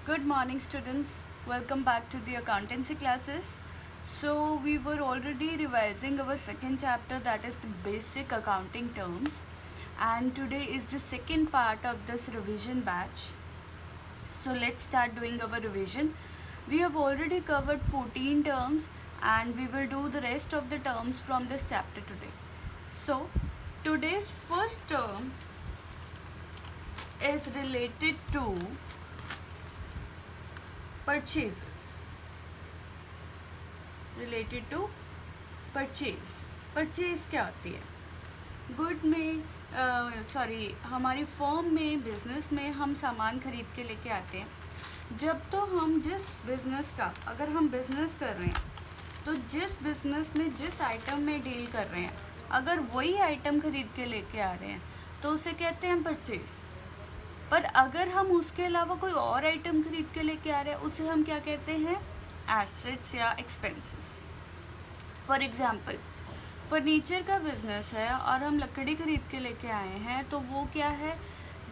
Good morning, students. Welcome back to the accountancy classes. So, we were already revising our second chapter, that is the basic accounting terms, and today is the second part of this revision batch. So, let's start doing our revision. We have already covered 14 terms, and we will do the rest of the terms from this chapter today. So, today's first term is related to purchases. Related to purchase. Purchase क्या होती है? Good में हमारी firm में, business में हम सामान खरीद के लेके आते हैं. जब तो हम जिस बिज़नेस का, अगर हम बिज़नेस कर रहे हैं तो जिस बिज़नेस में जिस आइटम में डील कर रहे हैं, अगर वही आइटम खरीद के लेके आ रहे हैं तो उसे कहते हैं परचेज. पर अगर हम उसके अलावा कोई और आइटम खरीद के लेके आ रहे हैं उसे हम क्या कहते हैं? एसेट्स या एक्सपेंसेस. फॉर एग्ज़ाम्पल, फर्नीचर का बिज़नेस है और हम लकड़ी खरीद के लेके आए हैं, तो वो क्या है?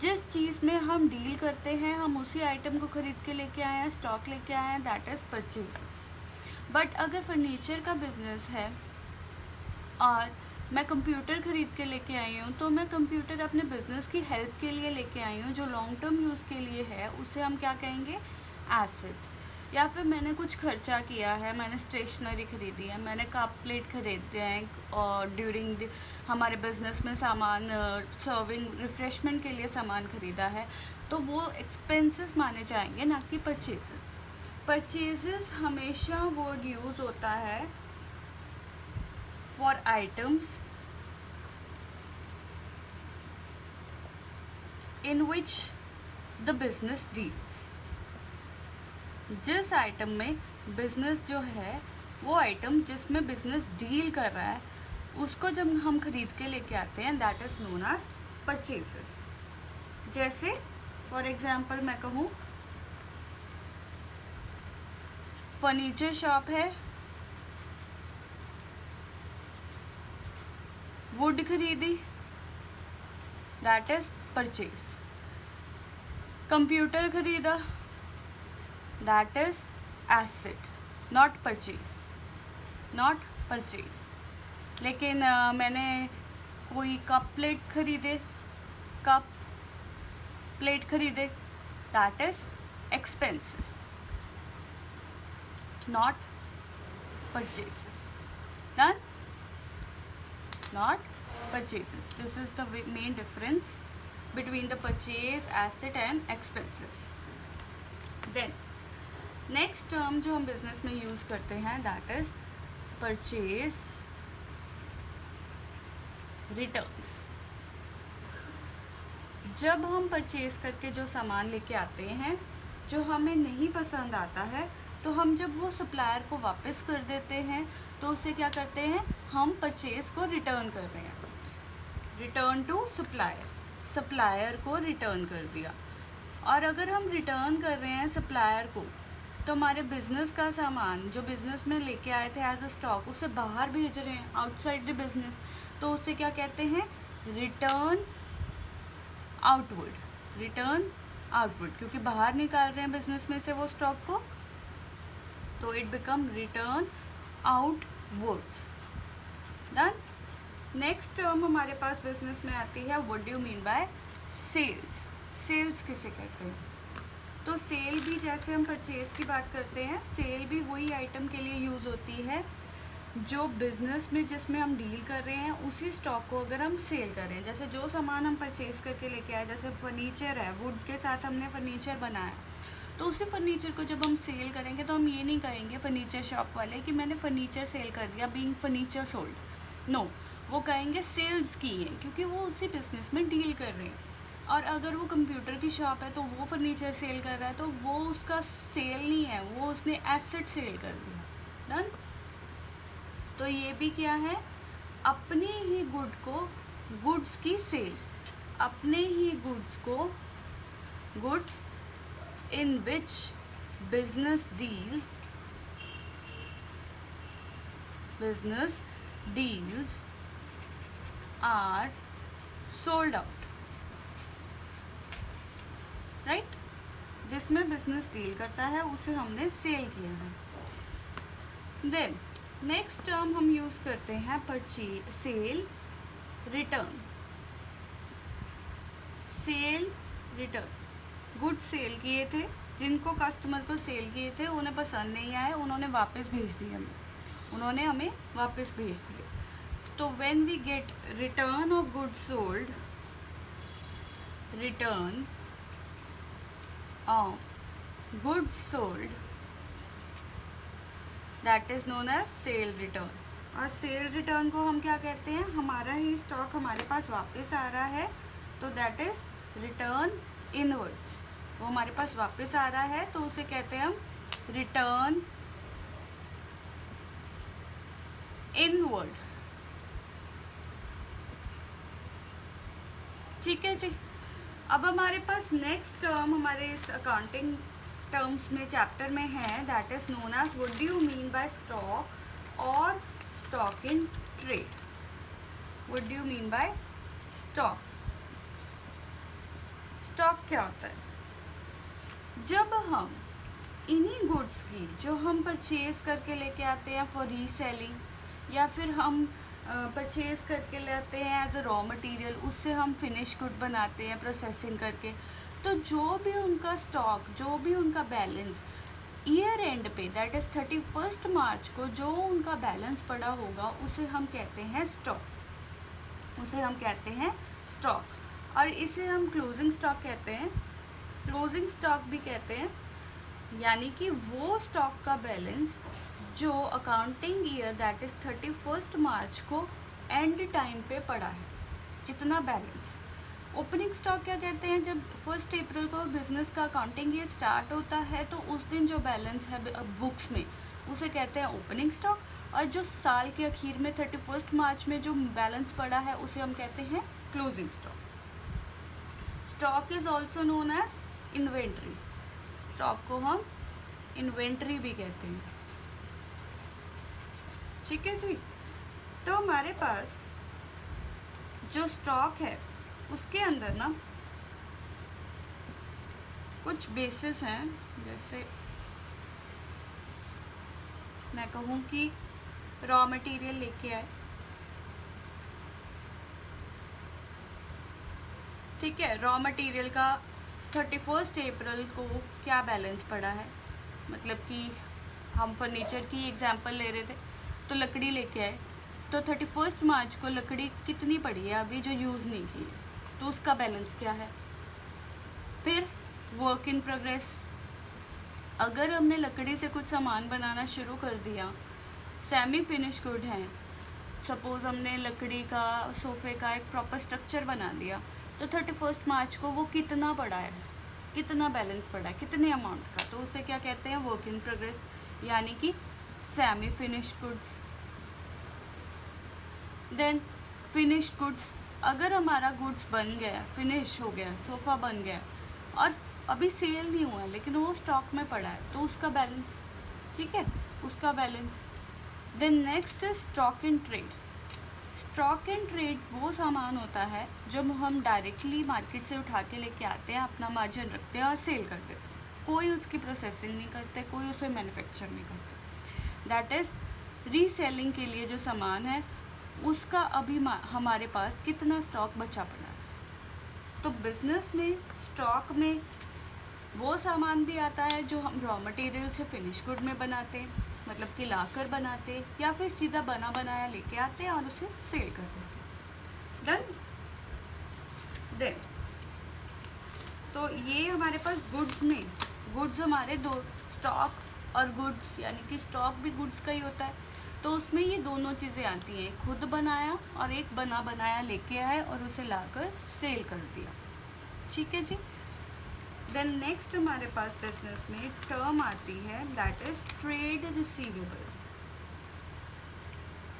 जिस चीज़ में हम डील करते हैं हम उसी आइटम को खरीद के लेके आए हैं, स्टॉक लेके आए हैं, दैट इज़ परचेजेस. बट अगर फर्नीचर का बिज़नेस है और मैं कंप्यूटर ख़रीद के लेके आई हूँ, तो मैं कंप्यूटर अपने बिज़नेस की हेल्प के लिए लेके आई हूँ, जो लॉन्ग टर्म यूज़ के लिए है, उसे हम क्या कहेंगे? एसेट. या फिर मैंने कुछ खर्चा किया है, मैंने स्टेशनरी खरीदी है, मैंने कप प्लेट खरीदे हैं और ड्यूरिंग हमारे बिज़नेस में सामान सर्विंग रिफ़्रेशमेंट के लिए सामान ख़रीदा है, तो वो एक्सपेंसेस माने जाएंगे, ना कि परचेजेस. परचेजेस हमेशा वर्ड यूज़ होता है for items in which the business deals. जिस आइटम में बिजनेस जो है, वो आइटम जिसमें बिजनेस डील कर रहा है, उसको जब हम खरीद के लेके आते हैं, that is known as purchases. जैसे फॉर एग्जांपल मैं कहूँ, फर्नीचर शॉप है, वुड खरीदी, दैट इज परचेज. कंप्यूटर खरीदा, that is asset, not purchase. Not purchase. लेकिन मैंने कोई कप प्लेट खरीदे, कप प्लेट खरीदे, that is expenses, not purchases. Done? Not purchases. This is the main difference between the purchase, asset and expenses. Then next term जो हम business में use करते हैं, that is purchase returns. जब हम purchase करके जो सामान लेके आते हैं, जो हमें नहीं पसंद आता है, तो हम जब वो सप्लायर को वापस कर देते हैं, तो उसे क्या करते हैं? हम परचेज को रिटर्न कर रहे हैं. Return to supplier. सप्लायर को रिटर्न कर दिया. और अगर हम रिटर्न कर रहे हैं सप्लायर को, तो हमारे बिजनेस का सामान जो बिजनेस में लेके आए थे एज अ स्टॉक, उसे बाहर भेज रहे हैं, आउटसाइड द बिजनेस, तो उसे क्या कहते हैं? Return outward. रिटर्न आउटवर्ड, क्योंकि बाहर निकाल रहे हैं बिजनेस में से वो स्टॉक को, तो it become return outwards. Done? Next term हमारे पास बिजनेस में आती है, what do you mean by sales. Sales किसे कहते हैं? तो सेल भी, जैसे हम परचेज की बात करते हैं, सेल भी वही आइटम के लिए यूज़ होती है जो बिज़नेस में जिसमें हम डील कर रहे हैं, उसी स्टॉक को अगर हम सेल कर रहे हैं. जैसे जो सामान हम परचेज करके लेके आए, जैसे फर्नीचर है, वुड के साथ हमने फर्नीचर बनाया, तो उसी फर्नीचर को जब हम सेल करेंगे तो हम ये नहीं कहेंगे फर्नीचर शॉप वाले कि मैंने फर्नीचर सेल कर दिया, बीइंग फर्नीचर सोल्ड. नो, वो कहेंगे सेल्स की है, क्योंकि वो उसी बिज़नेस में डील कर रहे हैं. और अगर वो कंप्यूटर की शॉप है तो वो फर्नीचर सेल कर रहा है, तो वो उसका सेल नहीं है, वो उसने एसेट सेल कर दिया. डन? तो ये भी क्या है? अपने ही गुड को, गुड्स की सेल. अपने ही गुड्स को, goods in which business deals are sold out, right? जिसमें बिजनेस डील करता है उसे हमने सेल किया है। देन नेक्स्ट टर्म हम यूज़ करते हैं purchase, sale, return. Sale, return. Goods sale किए थे, जिनको कस्टमर को सेल किए थे उन्हें पसंद नहीं आए, उन्होंने वापस भेज दिए हमें, उन्होंने हमें वापस भेज दिए। तो when we get return of goods sold, return of goods sold, that is known as sale return. और सेल रिटर्न को हम क्या कहते हैं, हमारा ही स्टॉक हमारे पास वापस आ रहा है तो दैट इज रिटर्न इनवर्ड्स। वो हमारे पास वापस आ रहा है तो उसे कहते हैं हम रिटर्न इनवर्ड। ठीक है जी। अब हमारे पास नेक्स्ट टर्म हमारे इस अकाउंटिंग टर्म्स में चैप्टर में है, that is known as what do you mean by stock और stock in trade. What do you mean by stock? Stock क्या होता है? जब हम इन्हीं गुड्स की जो हम परचेज करके लेके आते हैं फॉर रीसेलिंग, या फिर हम परचेज करके लेते हैं एज अ रॉ मटेरियल, उससे हम फिनिश गुड बनाते हैं प्रोसेसिंग करके, तो जो भी उनका स्टॉक, जो भी उनका बैलेंस ईयर एंड पे दैट इज़ 31 मार्च को जो उनका बैलेंस पड़ा होगा उसे हम कहते हैं स्टॉक, उसे हम कहते हैं स्टॉक। और इसे हम क्लोजिंग स्टॉक कहते हैं, क्लोजिंग स्टॉक भी कहते हैं, यानी कि वो स्टॉक का बैलेंस जो अकाउंटिंग ईयर दैट इज़ 31 मार्च को एंड टाइम पे पड़ा है, जितना बैलेंस। ओपनिंग स्टॉक क्या कहते हैं, जब 1 अप्रैल को बिजनेस का अकाउंटिंग ईयर स्टार्ट होता है तो उस दिन जो बैलेंस है बुक्स में उसे कहते हैं ओपनिंग स्टॉक, और जो साल के आखिर में 31 मार्च में जो बैलेंस पड़ा है उसे हम कहते हैं closing stock. Stock is also known as inventory, stock को हम इन्वेंट्री भी कहते हैं। ठीक है जी। तो हमारे पास जो स्टॉक है उसके अंदर ना कुछ बेसिस हैं, जैसे मैं कहूँ कि रॉ मटेरियल लेके आए, ठीक है, रॉ मटेरियल का 31 अप्रैल को क्या बैलेंस पड़ा है, मतलब कि हम फर्नीचर की एग्जांपल ले रहे थे तो लकड़ी लेके आए, तो 31 मार्च को लकड़ी कितनी पड़ी है अभी जो यूज़ नहीं की है, तो उसका बैलेंस क्या है। फिर वर्क इन प्रोग्रेस, अगर हमने लकड़ी से कुछ सामान बनाना शुरू कर दिया, सेमी फिनिश गुड हैं, सपोज़ हमने लकड़ी का सोफ़े का एक प्रॉपर स्ट्रक्चर बना दिया, तो 31 मार्च को वो कितना पड़ा है, कितना बैलेंस पड़ा है, कितने अमाउंट का, तो उसे क्या कहते हैं, वर्क इन प्रोग्रेस, यानी कि semi finish goods. Then finish goods, अगर हमारा गुड्स बन गया, फिनिश हो गया, सोफ़ा बन गया और अभी सेल नहीं हुआ लेकिन वो स्टॉक में पड़ा है, तो उसका बैलेंस, ठीक है, उसका balance. Then next is stock in trade. Stock in trade वो सामान होता है जो हम डायरेक्टली मार्केट से उठा के लेके आते हैं, अपना मार्जिन रखते हैं और सेल कर देते हैं, कोई उसकी प्रोसेसिंग नहीं करते, कोई उसे मैन्युफैक्चर नहीं करते। दैट इज़ रीसेलिंग के लिए जो सामान है उसका अभी हमारे पास कितना स्टॉक बचा पड़ा है। तो बिज़नेस में स्टॉक में वो सामान भी आता है जो हम रॉ मटेरियल से फिनिश गुड में बनाते हैं, मतलब कि लाकर बनाते हैं, या फिर सीधा बना बनाया लेके आते हैं और उसे सेल कर देते हैं। डन। देन तो ये हमारे पास गुड्स में, गुड्स हमारे दो, स्टॉक और गुड्स, यानी कि स्टॉक भी गुड्स का ही होता है, तो उसमें ये दोनों चीज़ें आती हैं, खुद बनाया और एक बना बनाया लेके आए और उसे लाकर सेल कर दिया। ठीक है जी। देन नेक्स्ट हमारे पास बिजनेस में टर्म आती है that is trade receivable,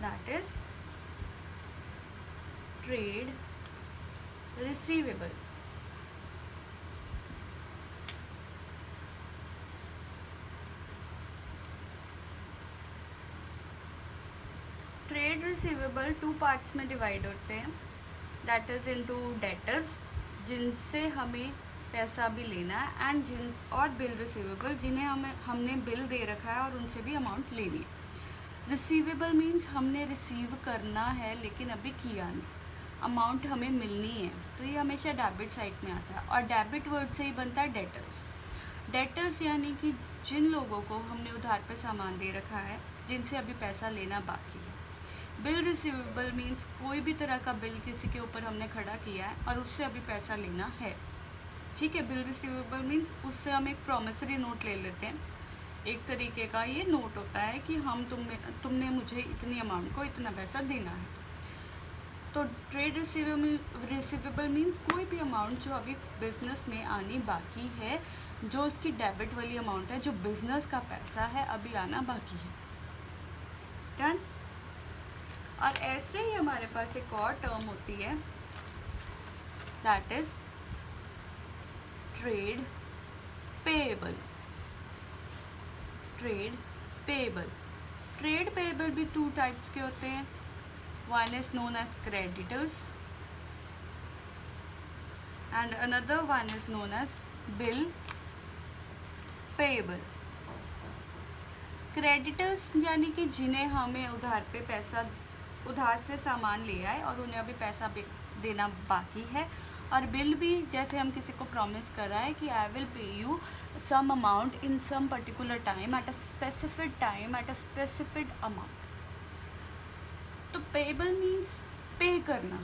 that is trade receivable. Trade receivable 2 parts में डिवाइड होते हैं, दैट इज़ इनटू डेटर्स, जिनसे हमें पैसा भी लेना है, एंड जिन और बिल रिसीवेबल जिन्हें हमने बिल दे रखा है और उनसे भी अमाउंट लेनी है। रिसीवेबल मीन्स हमने रिसीव करना है लेकिन अभी किया नहीं, अमाउंट हमें मिलनी है, तो ये हमेशा डेबिट साइड में आता है। और डेबिट वर्ड से ही बनता है डेटर्स। डेटर्स यानी कि जिन लोगों को हमने उधार पे सामान दे रखा है, जिनसे अभी पैसा लेना बाकी है। बिल रिसीवेबल मीन्स कोई भी तरह का बिल किसी के ऊपर हमने खड़ा किया है और उससे अभी पैसा लेना है, ठीक है। बिल रिसीवेबल मीन्स उससे हम एक प्रॉमिसरी नोट ले लेते हैं, एक तरीके का ये नोट होता है कि हम तुमने मुझे इतनी अमाउंट को इतना पैसा देना है। तो ट्रेड रिसीवेबल मीन्स कोई भी अमाउंट जो अभी बिजनेस में आनी बाकी है, जो उसकी डेबिट वाली अमाउंट है, जो बिजनेस का पैसा है अभी आना बाकी है। डन। और ऐसे ही हमारे पास एक और टर्म होती है, that is trade payable. Trade payable. Trade payable भी 2 टाइप्स के होते हैं। One is known as creditors and another one is known as bill payable. Creditors यानी कि जिन्हें हमें उधार पे पैसा, उधार से सामान ले आए और उन्हें अभी पैसा देना बाकी है। और बिल भी जैसे हम किसी को प्रॉमिस कर रहा है कि I will pay you some amount in some particular time at a specific time at a specific amount. तो पेएबल मीन्स पे करना,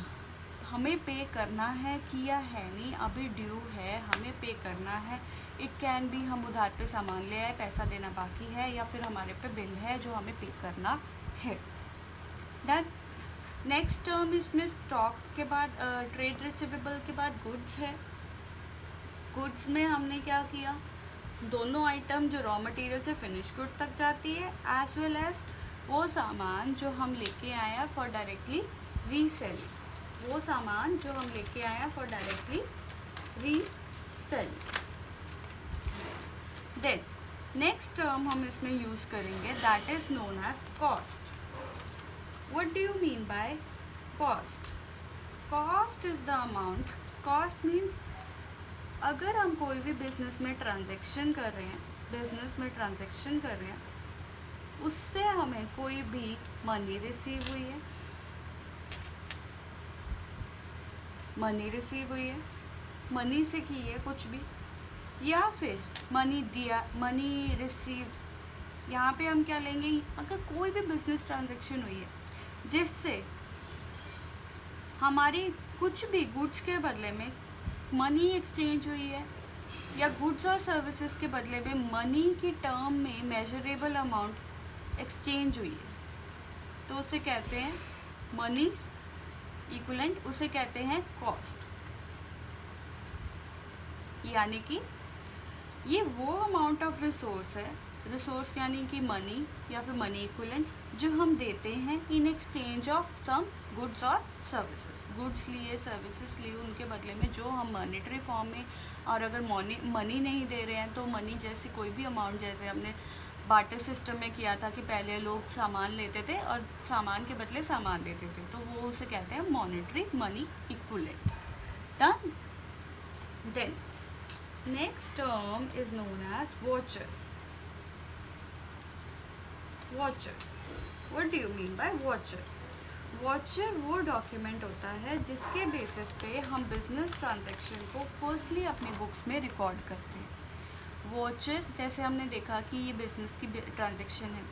हमें पे करना है, किया है नहीं, अभी ड्यू है, हमें पे करना है। इट कैन बी हम उधार पे सामान ले आए, पैसा देना बाकी है, या फिर हमारे पे बिल है जो हमें पे करना है। डन। नेक्स्ट टर्म इसमें स्टॉक के बाद ट्रेड रिसीवेबल के बाद गुड्स है। गुड्स में हमने क्या किया, दोनों आइटम जो रॉ मटेरियल से फिनिश गुड तक जाती है, एज वेल एज वो सामान जो हम लेके आए हैं फॉर डायरेक्टली रीसेल, वो सामान जो हम लेके आए हैं for directly resale. Then next term हम इसमें यूज़ करेंगे, that is known as cost. What do you mean by cost? Cost is the amount, cost means अगर हम कोई भी बिजनेस में ट्रांजेक्शन कर रहे हैं, उससे हमें कोई भी मनी रिसीव हुई है, मनी से की है कुछ भी, या फिर मनी दिया, मनी रिसीव, यहाँ पे हम क्या लेंगे, अगर कोई भी बिजनेस ट्रांजैक्शन हुई है जिससे हमारी कुछ भी गुड्स के बदले में मनी एक्सचेंज हुई है, या गुड्स और सर्विसेज के बदले में मनी की टर्म में मेजरेबल अमाउंट एक्सचेंज हुई है, तो उसे कहते हैं मनी इक्विवेलेंट, उसे कहते हैं कॉस्ट। यानी कि ये वो अमाउंट ऑफ रिसोर्स है, रिसोर्स यानी कि मनी या फिर मनी इक्विवेलेंट, जो हम देते हैं in exchange of some goods और सर्विसेज। गुड्स लिए, सर्विसेज लिए, उनके बदले में जो हम मॉनेटरी फॉर्म में, और अगर मनी नहीं दे रहे हैं तो मनी जैसी कोई भी अमाउंट, जैसे हमने बार्टर सिस्टम में किया था कि पहले लोग सामान लेते थे और सामान के बदले सामान देते थे, तो वो उसे कहते हैं monetary money equivalent. Done. Then next term is known as voucher. What do you mean by voucher? Voucher वो डॉक्यूमेंट होता है जिसके बेसिस पे हम बिजनेस ट्रांजैक्शन को फर्स्टली अपनी बुक्स में रिकॉर्ड करते हैं। वॉचर, जैसे हमने देखा कि ये बिजनेस की ट्रांजैक्शन है,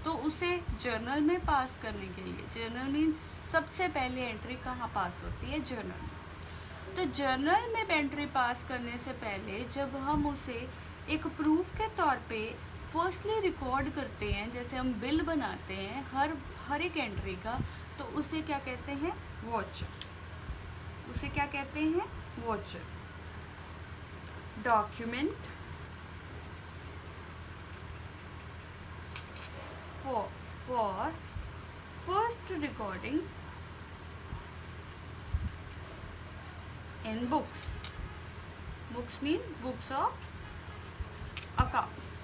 तो उसे जर्नल में पास करने के लिए, जर्नल मीन्स सबसे पहले एंट्री कहाँ पास होती है, जर्नल में। तो जर्नल में एंट्री पास करने से पहले जब हम उसे एक प्रूफ के तौर पे फर्स्टली रिकॉर्ड करते हैं, जैसे हम बिल बनाते हैं हर एक एंट्री का, तो उसे क्या कहते हैं, वॉचर। उसे क्या कहते हैं, watcher. Document for first recording in books. Books mean books of accounts.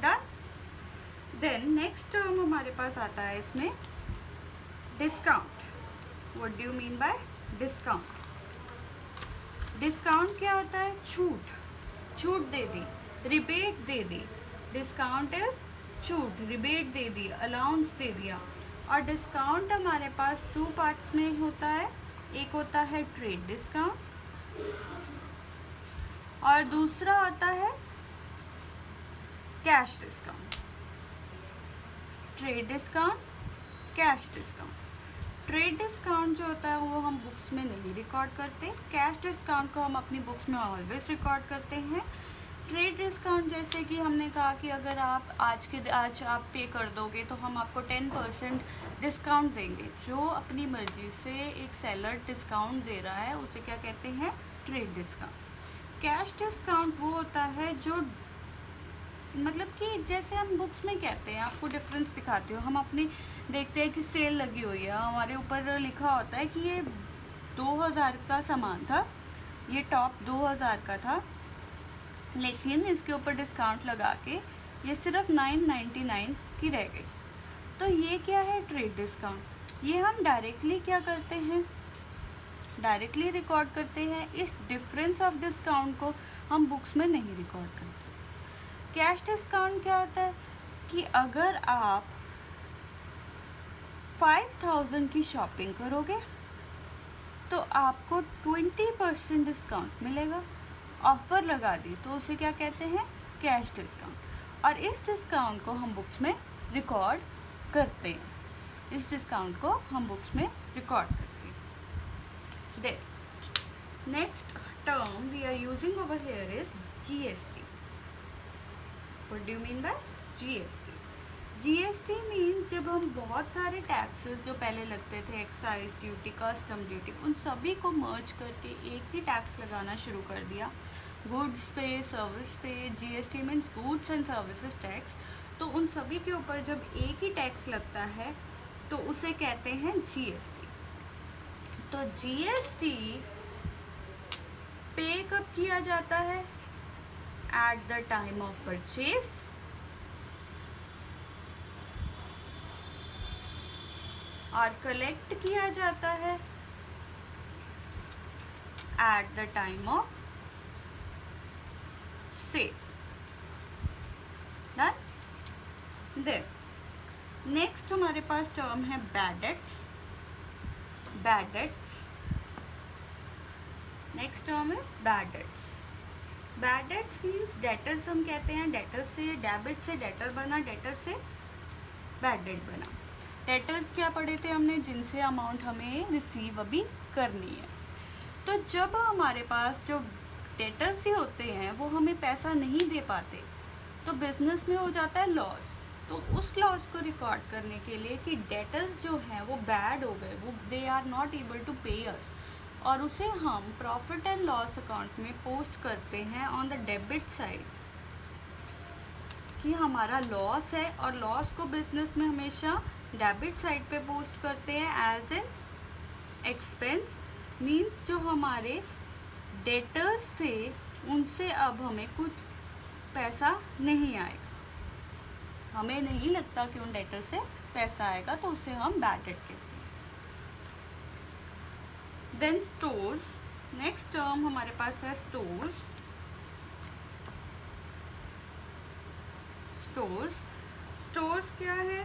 Done. Then next term हमारे पास आता है इसमें discount. What do you mean by discount? Discount क्या होता है? छूट, छूट दे दी, रिबेट दे दी। डिस्काउंट इज छूट, रिबेट दे दी, अलाउंस दे दिया। और डिस्काउंट हमारे पास 2 पार्ट्स में होता है, एक होता है ट्रेड डिस्काउंट और दूसरा होता है cash discount. Trade discount, cash discount. Trade discount जो होता है वो हम बुक्स में नहीं रिकॉर्ड करते, कैश डिस्काउंट को हम अपनी बुक्स में ऑलवेज रिकॉर्ड करते हैं। ट्रेड डिस्काउंट जैसे कि हमने कहा कि अगर आप आज आप पे कर दोगे तो हम आपको 10% डिस्काउंट देंगे। जो अपनी मर्जी से एक सेलर डिस्काउंट दे रहा है उसे क्या कहते हैं? Trade discount. कैश डिस्काउंट वो होता है जो मतलब कि जैसे हम बुक्स में कहते हैं, आपको डिफरेंस दिखाती हूँ, हम अपनी देखते हैं कि सेल लगी हुई है, हमारे ऊपर लिखा होता है कि ये 2000 का सामान था, ये टॉप 2000 का था, लेकिन इसके ऊपर डिस्काउंट लगा के ये सिर्फ 999 की रह गई। तो ये क्या है? Trade discount. ये हम डायरेक्टली क्या करते हैं? डायरेक्टली रिकॉर्ड करते हैं। इस डिफरेंस ऑफ डिस्काउंट को हम बुक्स में नहीं रिकॉर्ड करते। कैश डिस्काउंट क्या होता है कि अगर आप 5000 की शॉपिंग करोगे तो आपको 20% डिस्काउंट मिलेगा। ऑफ़र लगा दी तो उसे क्या कहते हैं? Cash discount. और इस डिस्काउंट को हम बुक्स में रिकॉर्ड करते हैं। इस डिस्काउंट को हम बुक्स में रिकॉर्ड करते हैं। Then next term we are using over here is GST. What do you mean by GST? GST means जब हम बहुत सारे टैक्सेस जो पहले लगते थे, एक्साइज ड्यूटी, कस्टम ड्यूटी, उन सभी को मर्ज करके एक ही टैक्स लगाना शुरू कर दिया। गुड्स पे, सर्विस पे। GST means goods and services tax. तो उन सभी के ऊपर जब एक ही टैक्स लगता है तो उसे कहते हैं GST। तो GST पे कब किया जाता है? At the time of purchase और कलेक्ट किया जाता है at the time of sale. Done? Then next हमारे पास टर्म है bad debts. Bad debts. Next term is bad debts. Bad debts means debtors हम कहते हैं, डेटर से डेबिट से डेटर बना, डेटर से बैड डेट बना। डेटर्स क्या पढ़े थे हमने? जिनसे अमाउंट हमें रिसीव अभी करनी है। तो जब हमारे पास जो डेटर्स ही होते हैं वो हमें पैसा नहीं दे पाते तो बिजनेस में हो जाता है लॉस। तो उस लॉस को रिकॉर्ड करने के लिए कि डेटर्स जो हैं वो बैड हो गए, वो they are not able to pay us, और उसे हम प्रॉफिट एंड लॉस अकाउंट में पोस्ट करते हैं ऑन द डेबिट साइड कि हमारा लॉस है, और लॉस को बिजनेस में हमेशा डेबिट साइड पे पोस्ट करते हैं एज एन एक्सपेंस। मींस जो हमारे डेटर्स थे उनसे अब हमें कुछ पैसा नहीं आएगा, हमें नहीं लगता कि उन डेटर से पैसा आएगा, तो उसे हम बैड डेट कहते हैं। Then stores. नेक्स्ट टर्म हमारे पास है स्टोर्स। स्टोर्स क्या है?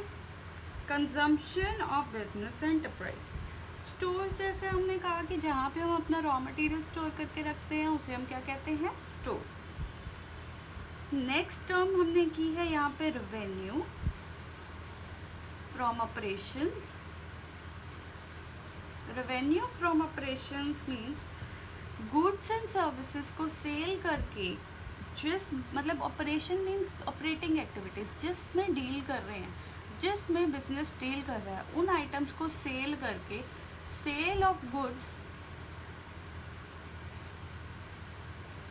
Consumption of business enterprise. Stores जैसे हमने कहा कि जहाँ पे हम अपना रॉ मटेरियल स्टोर करके रखते हैं उसे हम क्या कहते हैं? स्टोर। नेक्स्ट टर्म हमने की है यहाँ पे revenue from operations. Revenue from operations means goods and services को सेल करके, मतलब ऑपरेशन मीन्स ऑपरेटिंग एक्टिविटीज़, जिसमें डील कर रहे हैं, जिसमें बिजनेस डील कर रहा है, उन आइटम्स को सेल करके, sale of goods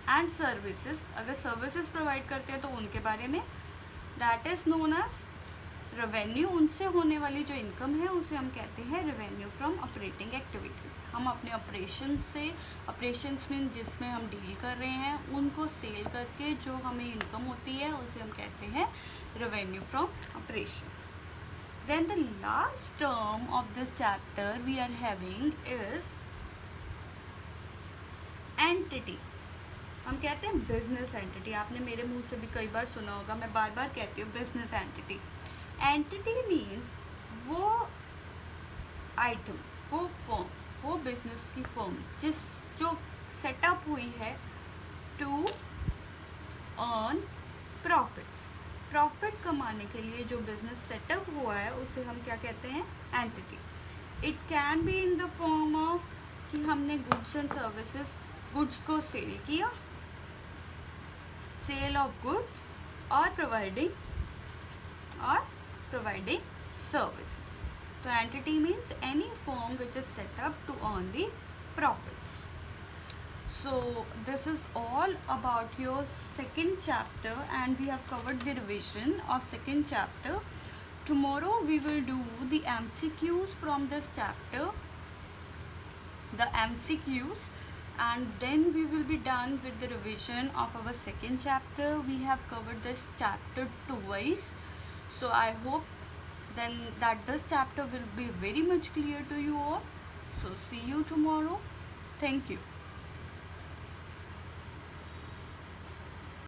and services, अगर सर्विसेज प्रोवाइड करते हैं तो उनके बारे में, that is known as revenue. उनसे होने वाली जो इनकम है उसे हम कहते हैं रेवेन्यू फ्रॉम ऑपरेटिंग एक्टिविटीज़। हम अपने ऑपरेशंस में जिसमें हम डील कर रहे हैं उनको सेल करके जो हमें इनकम होती है उसे हम कहते हैं revenue from operations. Then the last term of this chapter we are having is entity, हम कहते हैं बिजनेस एंटिटी। आपने मेरे मुंह से भी कई बार सुना होगा, मैं बार बार कहती हूँ बिजनेस एंटिटी। एंटिटी मीन्स वो आइटम, वो फर्म, वो बिजनेस की फर्म जो सेटअप हुई है टू अर्न प्रॉफिट कमाने के लिए जो बिजनेस सेटअप हुआ है उसे हम क्या कहते हैं, entity. It can be in the form of कि हमने गुड्स एंड सर्विसेज, गुड्स को सेल किया, सेल ऑफ गुड्स, और प्रोवाइडिंग सर्विसेज। तो entity means any form which is set up to earn the profits. So this is all about your second chapter, and we have covered the revision of second chapter. Tomorrow we will do the MCQs from this chapter, the MCQs, and then we will be done with the revision of our second chapter. We have covered this chapter twice, so I hope then that this chapter will be very much clear to you all. So see you tomorrow. Thank you.